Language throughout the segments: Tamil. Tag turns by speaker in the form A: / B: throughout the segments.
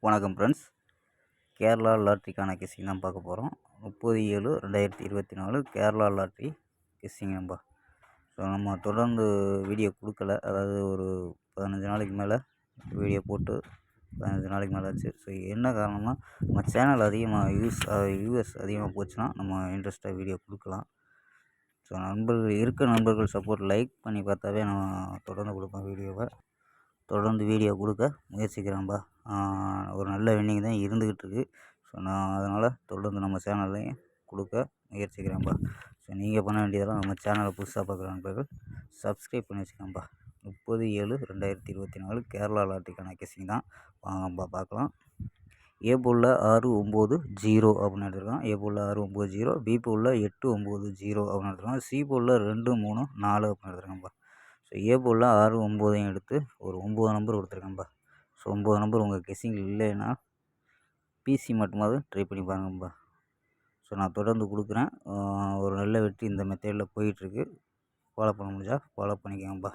A: வணக்கம் ஃப்ரெண்ட்ஸ். கேரளா லாட்ரிக்கான கெஸ்ஸிங் தான் பார்க்க போகிறோம். 30/7/2024 கேரளா லாட்ரி கெஸ்ஸிங் நம்பா. ஸோ நம்ம தொடர்ந்து வீடியோ கொடுக்கல, அதாவது ஒரு 15 நாளைக்கு மேலே வீடியோ போட்டு 15 நாளைக்கு மேலே ஆச்சு. ஸோ என்ன காரணம்னா, நம்ம சேனல் அதிகமாக யூஎஸ் அதிகமாக போச்சுன்னா நம்ம இன்ட்ரெஸ்ட்டாக வீடியோ கொடுக்கலாம். ஸோ நண்பர்கள் சப்போர்ட் லைக் பண்ணி பார்த்தாவே நான் தொடர்ந்து கொடுப்பேன் வீடியோவை. தொடர்ந்து வீடியோ கொடுக்க முயற்சிக்கிறேன்பா. ஒரு நல்ல வின்னிங் தான் இருந்துக்கிட்டு இருக்குது. ஸோ நான் அதனால் தொடர்ந்து நம்ம சேனல்லையும் கொடுக்க முயற்சிக்கிறேன்பா. ஸோ நீங்கள் பண்ண வேண்டியதெல்லாம் நம்ம சேனலை புதுசாக பார்க்குற நண்பர்கள் சப்ஸ்கிரைப் பண்ணி வச்சுக்கோங்கப்பா. 30/7/2024 கேரளா லாட்ரிக்கான கெஸ்ஸிங் தான். வாங்கப்பா பார்க்கலாம். ஏ போலில் 690 அப்படின்னு எடுத்துருக்கான். ஏ போலில் 690, பி போலில் 890 அப்படின்னு எடுத்துருக்கான். சி போலில் 234 அப்படின்னு எடுத்துருக்கான்ப்பா. ஸோ ஏ போலில் 6 9 எடுத்து ஒரு 9 நம்பர் கொடுத்துருக்கேன்ப்பா. ஸோ 9 நம்பர் உங்கள் கெஸ்ஸிங் இல்லைன்னா பிசி மட்டுமாவது ட்ரை பண்ணி பாருங்கப்பா. ஸோ நான் தொடர்ந்து கொடுக்குறேன். ஒரு நல்ல வெற்றி இந்த மெத்தேடில் போயிட்டுருக்கு. ஃபாலோ பண்ண முடிஞ்சால் ஃபாலோ பண்ணிக்கோங்கப்பா.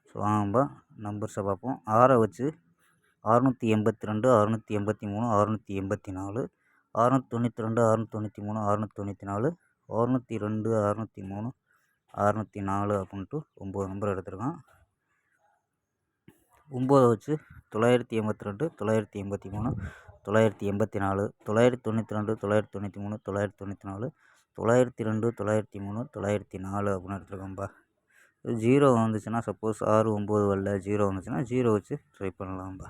A: ஸோ வாங்கப்பா, நம்பர்ஸை பார்ப்போம். 6 வச்சு 682, 683, 684, 692, 693, 694, 602, 603, 604 அப்படின்ட்டு 9 நம்பர் எடுத்திருக்கான். 9 வச்சு 982, 983, 984, 992, 993, 994, 902, 903, 904 அப்படின்னு எடுத்துருக்கான்ப்பா. 0 வந்துச்சுன்னா, சப்போஸ் 6 9 வரல 0 வந்துச்சுன்னா 0 வச்சு ட்ரை பண்ணலாம்ப்பா.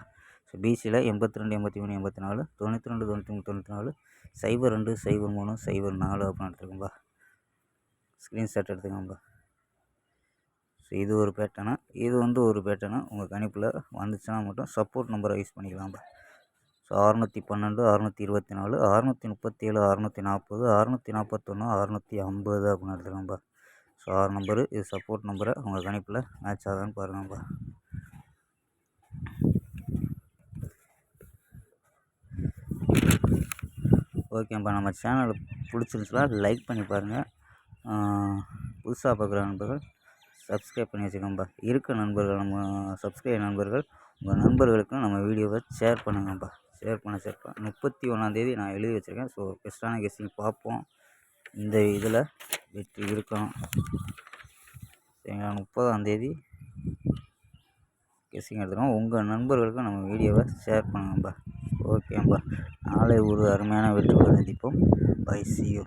A: ஸோ பிசியில் 82 83 84, 92 93 94, 02 03 04 அப்படின்னு எடுத்துருக்கோம்பா. ஸ்க்ரீன்ஷாட் எடுத்துக்கோங்கப்பா. ஸோ இது ஒரு பேட்டர்னு, இது ஒரு பேட்டர்னு. உங்கள் கணிப்பில் வந்துச்சுன்னா மட்டும் சப்போர்ட் நம்பரை யூஸ் பண்ணிக்கலாம்ப்பா. ஸோ 612, 624, 637, 640, 641, 650 அப்படின்னு எடுத்துக்கோங்கப்பா. ஸோ 6 நம்பரு இது சப்போர்ட் நம்பரை உங்கள் கணிப்பில் மேட்ச் ஆகுதான்னு பாருங்கப்பா. ஓகேப்பா, நம்ம சேனல் பிடிச்சிருந்துச்சுன்னா லைக் பண்ணி பாருங்கள். புதுசாக பார்க்குற நண்பர்கள் சப்ஸ்கிரைப் பண்ணி வச்சுக்கோங்கப்பா. இருக்க நண்பர்கள், நம்ம சப்ஸ்கிரைப் நண்பர்கள் உங்கள் நண்பர்களுக்கும் நம்ம வீடியோவை ஷேர் பண்ணுங்கப்பா. ஷேர் பண்ண 31ஆந்தேதி நான் எழுதி வச்சுருக்கேன். ஸோ பெஸ்ட்டான கெஸ்ஸிங் பார்ப்போம். இந்த இதில் வெற்றி இருக்கணும். சரிங்களா? 30ஆந்தேதி கெஸ்ஸிங் எடுத்துக்கிறோம். உங்கள் நண்பர்களுக்கும் நம்ம வீடியோவை ஷேர் பண்ணுங்கப்பா. ஓகேப்பா, நாளை ஒரு அருமையான வெற்றியுடன் சந்திப்போம். Bye, see you.